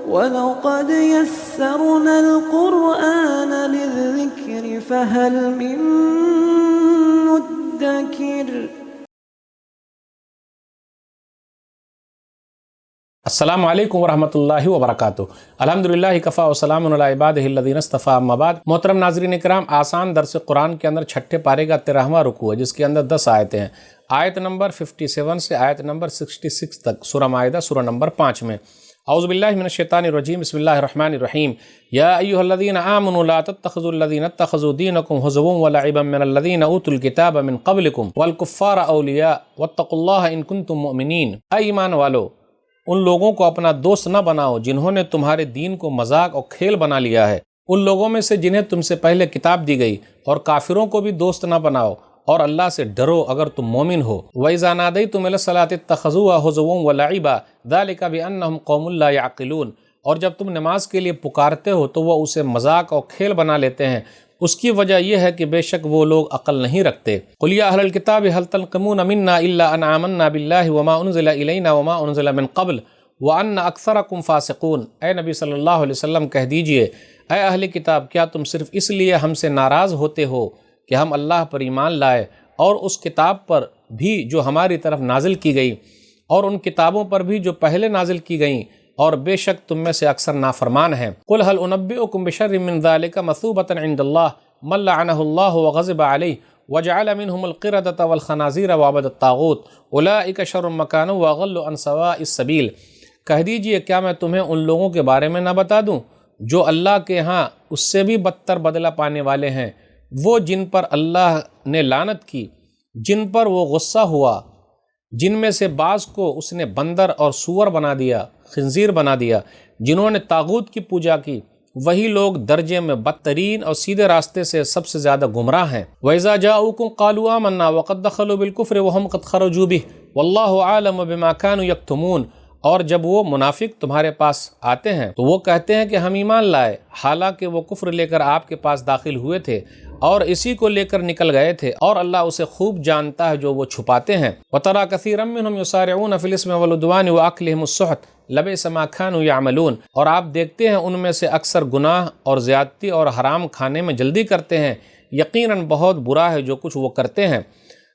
وَلَقَدْ يَسَّرْنَا الْقُرْآنَ لِلذِّكْرِ فَهَلْ مِن مُّدَّكِرٍ۔ السلام علیکم ورحمۃ اللہ وبرکاتہ۔ الحمدللہ کفا وسلام علی عبادہ الذین اصطفیٰ، اما بعد۔ محترم ناظرین کرام، آسان درس قرآن کے اندر چھٹے پارے کا 13واں رکوع ہے، جس کے اندر 10 آیتیں ہیں۔ آیت نمبر 57 سے آیت نمبر 66 تک سورہ مائدہ سورہ نمبر 5 میں۔ اعوذ باللہ من الشیطان الرجیم، بسم اللہ الرحمن الرحیم۔ یا ایھا الذین آمنوا لا تتخذوا الذین اتخذوا دینکم ہزوا ولعبا من الذین اوتوا الکتاب من قبلکم والکفار اولیاء واتقوا اللہ ان کنتم مؤمنین۔ اے ایمان والو، ان لوگوں کو اپنا دوست نہ بناؤ جنہوں نے تمہارے دین کو مذاق اور کھیل بنا لیا ہے، ان لوگوں میں سے جنہیں تم سے پہلے کتاب دی گئی، اور کافروں کو بھی دوست نہ بناؤ، اور اللہ سے ڈرو اگر تم مومن ہو۔ وَإِذَا نَادَيْتُمْ إِلَى الصَّلَاةِ اتَّخَذُوهَا هُزُوًا وَلَعِبًا ذَلِكَ بِأَنَّهُمْ قَوْمٌ لَا يَعْقِلُونَ۔ اور جب تم نماز کے لیے پکارتے ہو تو وہ اسے مذاق اور کھیل بنا لیتے ہیں، اس کی وجہ یہ ہے کہ بے شک وہ لوگ عقل نہیں رکھتے۔ قُلْ يَا أَهْلَ الْكِتَابِ هَلْ تَنْقِمُونَ مِنَّا إِلَّا أَنْ آمَنَّا بِاللَّهِ وَمَا أُنزِلَ إِلَيْنَا وَمَا أُنزِلَ مِنْ قَبْلُ وَأَنَّ أَكْثَرَكُمْ فَاسِقُونَ۔ اے نبی صلی اللہ علیہ وسلم کہہ دیجئے، اے اہل کتاب، کیا تم صرف اس لیے ہم سے ناراض ہوتے ہو کہ ہم اللہ پر ایمان لائے اور اس کتاب پر بھی جو ہماری طرف نازل کی گئی، اور ان کتابوں پر بھی جو پہلے نازل کی گئیں، اور بے شک تم میں سے اکثر نافرمان ہیں۔ قُلْ هَلْ أُنَبِّئُكُم بِشَرٍّ مِّن ذَلِكَ مَثُوبَةً عِندَ اللَّهِ مَن لَّعَنَهُ اللَّهُ وَغَضِبَ عَلَيْهِ وَجَعَلَ مِنْهُمُ الْقِرَدَةَ وَالْخَنَازِيرَ وَعَبَدَ الطَّاغُوتَ أُولَٰئِكَ شَرٌّ مَّكَانًا وَأَضَلُّ عَن سَوَاءِ السَّبِيلِ۔ کہہ دیجئے، کیا میں تمہیں ان لوگوں کے بارے میں نہ بتا دوں جو اللہ کے ہاں اس سے بھی بدتر بدلہ پانے والے ہیں، وہ جن پر اللہ نے لعنت کی، جن پر وہ غصہ ہوا، جن میں سے بعض کو اس نے بندر اور سور بنا دیا، خنزیر بنا دیا، جنہوں نے طاغوت کی پوجا کی، وہی لوگ درجے میں بدترین اور سیدھے راستے سے سب سے زیادہ گمراہ ہیں۔ وَإِذَا جَاءُوكُمْ قَالُوا آمَنَّا وَقَدْ دَخَلُوا بِالْكُفْرِ وَهُمْ قَدْ خَرَجُوا بِهِ وَاللَّهُ أَعْلَمُ بِمَا كَانُوا يَكْتُمُونَ۔ اور جب وہ منافق تمہارے پاس آتے ہیں تو وہ کہتے ہیں کہ ہم ایمان لائے، حالانکہ وہ کفر لے کر آپ کے پاس داخل ہوئے تھے اور اسی کو لے کر نکل گئے تھے، اور اللہ اسے خوب جانتا ہے جو وہ چھپاتے ہیں۔ وَتَرَى كَثِيرًا مِّنْهُمْ يُسَارِعُونَ فِي الْإِثْمِ وَالْعُدْوَانِ وَأَكْلِهِمُ السُّحْتَ لَبِئْسَ مَا كَانُوا يَعْمَلُونَ۔ اور آپ دیکھتے ہیں ان میں سے اکثر گناہ اور زیادتی اور حرام کھانے میں جلدی کرتے ہیں، یقیناً بہت برا ہے جو کچھ وہ کرتے ہیں۔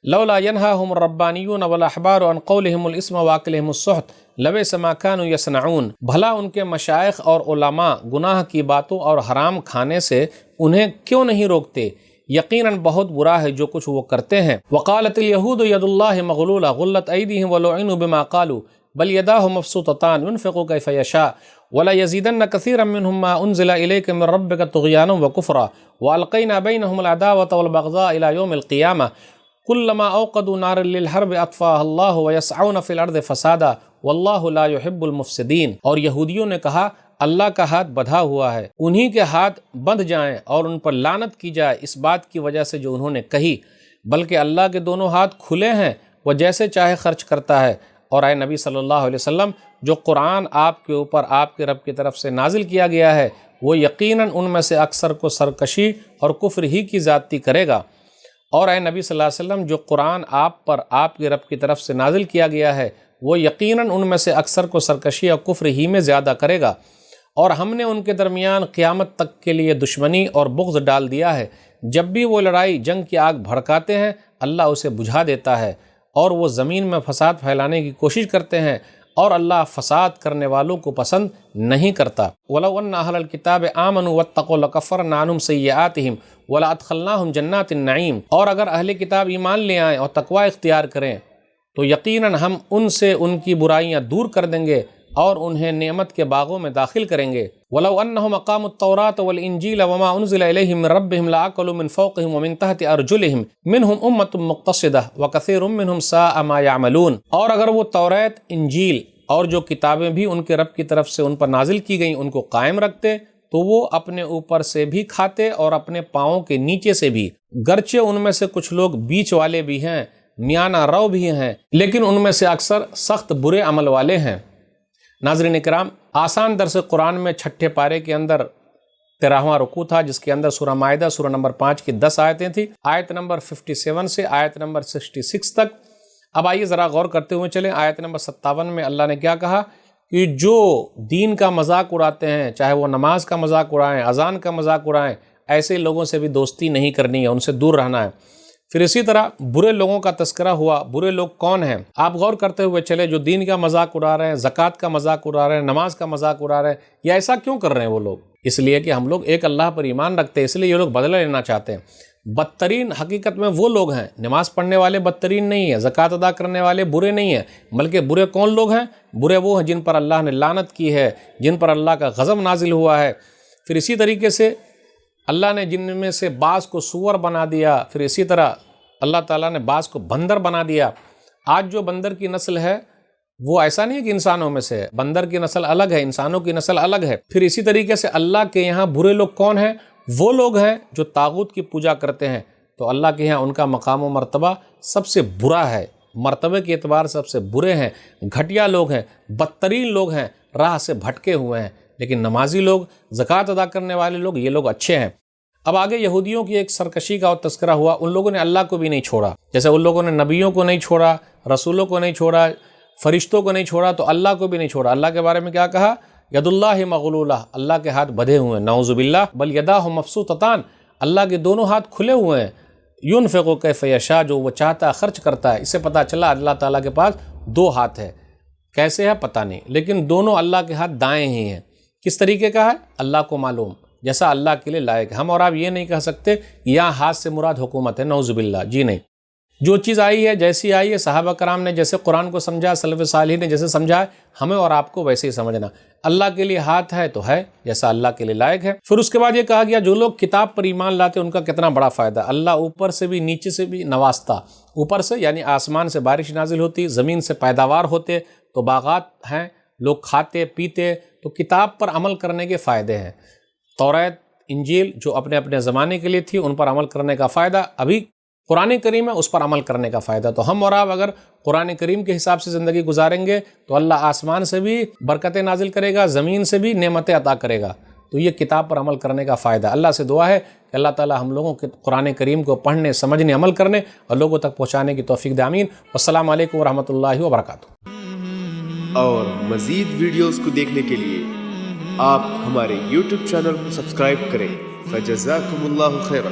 لولا ينهاهم الربانيون والاحبار عن قولهم الاسم واكلهم السحت لبئس ما كانوا يصنعون۔ بھلا ان کے مشائخ اور علماء گناہ کی باتوں اور حرام کھانے سے انہیں کیوں نہیں روکتے؟ یقیناً بہت برا ہے جو کچھ وہ کرتے ہیں۔ وقالت اليهود يد الله مغلولة غلت ايديهم ولعنوا بما قالوا بل يداه مبسوطتان ينفق كيف يشاء ولا يزيدن كثيرا منهم ما انزل اليك من ربك طغيانا وكفرا والقينا بينهم العداوة والبغضاء الى يوم القيامة كلما اوقدوا نارا للحرب اطفاها الله ويسعون في الارض فسادا والله لا يحب المفسدين۔ اور یہودیوں نے کہا، اللہ کا ہاتھ بندھا ہوا ہے، انہی کے ہاتھ بندھ جائیں اور ان پر لعنت کی جائے اس بات کی وجہ سے جو انہوں نے کہی، بلکہ اللہ کے دونوں ہاتھ کھلے ہیں، وہ جیسے چاہے خرچ کرتا ہے۔ اور اے نبی صلی اللہ علیہ وسلم، جو قرآن آپ کے اوپر آپ کے رب کی طرف سے نازل کیا گیا ہے، وہ یقیناً ان میں سے اکثر کو سرکشی اور کفر ہی کی زیادتی کرے گا۔ اور اے نبی صلی اللہ علیہ وسلم، جو قرآن آپ پر آپ کے رب کی طرف سے نازل کیا گیا ہے، وہ یقیناً ان میں سے اکثر کو سرکشی اور کفر ہی میں زیادہ کرے گا۔ اور ہم نے ان کے درمیان قیامت تک کے لیے دشمنی اور بغض ڈال دیا ہے، جب بھی وہ لڑائی جنگ کی آگ بھڑکاتے ہیں اللہ اسے بجھا دیتا ہے، اور وہ زمین میں فساد پھیلانے کی کوشش کرتے ہیں، اور اللہ فساد کرنے والوں کو پسند نہیں کرتا۔ وَلَوْ أَنَّ أَهْلَ الْكِتَابِ آمَنُوا وَاتَّقُوا لَكَفَّرْنَا عَنْهُمْ سَيِّئَاتِهِمْ وَلَأَدْخَلْنَاهُمْ جَنَّاتِ النَّعِيمِ۔ اور اگر اہل کتاب ایمان لے آئیں اور تقوی اختیار کریں تو یقیناً ہم ان سے ان کی برائیاں دور کر دیں گے اور انہیں نعمت کے باغوں میں داخل کریں گے۔ وَلَوْ أَنَّهُمْ أَقَامُوا التَّوْرَاةَ وَالْإِنْجِيلَ وَمَا أُنزِلَ إِلَيْهِم مِّن رَّبِّهِمْ لَأَكَلُوا مِن فَوْقِهِمْ وَمِن تَحْتِ أَرْجُلِهِم مِّنْهُمْ أُمَّةٌ مُّقْتَصِدَةٌ وَكَثِيرٌ مِّنْهُمْ سَاءَ مَا يَعْمَلُونَ۔ اور اگر وہ توریت، انجیل اور جو کتابیں بھی ان کے رب کی طرف سے ان پر نازل کی گئیں ان کو قائم رکھتے تو وہ اپنے اوپر سے بھی کھاتے اور اپنے پاؤں کے نیچے سے بھی، گرچہ ان میں سے کچھ لوگ بیچ والے بھی ہیں، میانہ رو بھی ہیں، لیکن ان میں سے اکثر سخت برے عمل والے ہیں۔ ناظرین کرام، آسان درس قرآن میں چھٹے پارے کے اندر 13واں رکوع تھا، جس کے اندر سورہ مائدہ سورہ نمبر 5 کی 10 آیتیں تھیں، آیت نمبر 57 سے آیت نمبر 66 تک۔ اب آئیے ذرا غور کرتے ہوئے چلیں، آیت نمبر 57 میں اللہ نے کیا کہا کہ جو دین کا مذاق اڑاتے ہیں، چاہے وہ نماز کا مذاق اڑائیں، اذان کا مذاق اڑائیں، ایسے لوگوں سے بھی دوستی نہیں کرنی ہے، ان سے دور رہنا ہے۔ پھر اسی طرح برے لوگوں کا تذکرہ ہوا۔ برے لوگ کون ہیں؟ آپ غور کرتے ہوئے چلے، جو دین کا مذاق اڑا رہے ہیں، زکوٰۃ کا مذاق اڑا رہے ہیں، نماز کا مذاق اڑا رہے ہیں، یہ ایسا کیوں کر رہے ہیں وہ لوگ؟ اس لیے کہ ہم لوگ ایک اللہ پر ایمان رکھتے ہیں، اس لیے یہ لوگ بدلہ لینا چاہتے ہیں۔ بدترین حقیقت میں وہ لوگ ہیں، نماز پڑھنے والے بدترین نہیں ہیں، زکوٰۃ ادا کرنے والے برے نہیں ہیں، بلکہ برے کون لوگ ہیں؟ برے وہ ہیں جن پر اللہ نے لعنت کی ہے، جن پر اللہ کا غضب نازل ہوا ہے۔ پھر اسی طریقے سے اللہ نے جن میں سے بعض کو سور بنا دیا، پھر اسی طرح اللہ تعالیٰ نے بعض کو بندر بنا دیا۔ آج جو بندر کی نسل ہے وہ ایسا نہیں ہے کہ انسانوں میں سے ہے، بندر کی نسل الگ ہے، انسانوں کی نسل الگ ہے۔ پھر اسی طریقے سے اللہ کے یہاں برے لوگ کون ہیں؟ وہ لوگ ہیں جو طاغوت کی پوجا کرتے ہیں، تو اللہ کے یہاں ان کا مقام و مرتبہ سب سے برا ہے، مرتبے کے اعتبار سب سے برے ہیں، گھٹیا لوگ ہیں، بدترین لوگ ہیں، راہ سے بھٹکے ہوئے ہیں۔ لیکن نمازی لوگ، زکوٰۃ ادا کرنے والے لوگ، یہ لوگ اچھے ہیں۔ اب آگے یہودیوں کی ایک سرکشی کا اور تذکرہ ہوا۔ ان لوگوں نے اللہ کو بھی نہیں چھوڑا، جیسے ان لوگوں نے نبیوں کو نہیں چھوڑا، رسولوں کو نہیں چھوڑا، فرشتوں کو نہیں چھوڑا، تو اللہ کو بھی نہیں چھوڑا۔ اللہ کے بارے میں کیا کہا؟ ید اللہ مغلولہ، اللہ کے ہاتھ بدھے ہوئے ہیں، نعوذ باللہ، بل یداہ مبسوطتان، اللہ کے دونوں ہاتھ کھلے ہوئے ہیں، ینفق کیف یشاء، جو وہ چاہتا ہے خرچ کرتا ہے۔ اس سے پتہ چلا اللہ تعالیٰ کے پاس دو ہاتھ ہے، کیسے ہے پتہ نہیں، لیکن دونوں اللہ کے ہاتھ دائیں ہی ہیں۔ کس طریقے کا ہے اللہ کو معلوم، جیسا اللہ کے لیے لائق ہے۔ ہم اور آپ یہ نہیں کہہ سکتے یہاں ہاتھ سے مراد حکومت ہے، نعوذ باللہ، جی نہیں۔ جو چیز آئی ہے، جیسی آئی ہے، صحابہ کرام نے جیسے قرآن کو سمجھا، سلف صالحین نے جیسے سمجھا ہے، ہمیں اور آپ کو ویسے ہی سمجھنا۔ اللہ کے لیے ہاتھ ہے تو ہے، جیسا اللہ کے لیے لائق ہے۔ پھر اس کے بعد یہ کہا گیا جو لوگ کتاب پر ایمان لاتے ان کا کتنا بڑا فائدہ۔ اللہ اوپر سے بھی نیچے سے بھی نوازتا، اوپر سے یعنی آسمان سے بارش نازل ہوتی، زمین سے پیداوار ہوتے، تو باغات ہیں، لوگ کھاتے پیتے، تو کتاب پر عمل کرنے کے فائدے ہیں۔ توریت، انجیل جو اپنے اپنے زمانے کے لیے تھی، ان پر عمل کرنے کا فائدہ، ابھی قرآن کریم ہے اس پر عمل کرنے کا فائدہ۔ تو ہم اور آپ اگر قرآن کریم کے حساب سے زندگی گزاریں گے تو اللہ آسمان سے بھی برکتیں نازل کرے گا، زمین سے بھی نعمتیں عطا کرے گا۔ تو یہ کتاب پر عمل کرنے کا فائدہ۔ اللہ سے دعا ہے کہ اللہ تعالی ہم لوگوں کے قرآن کریم کو پڑھنے، سمجھنے، عمل کرنے اور لوگوں تک پہنچانے کی توفیق دے، آمین۔ والسلام علیکم ورحمۃ اللہ وبرکاتہ۔ اور مزید ویڈیوز کو دیکھنے کے لیے آپ ہمارے YouTube چینل کو سبسکرائب کریں۔ فجزاکم اللہ خیرا۔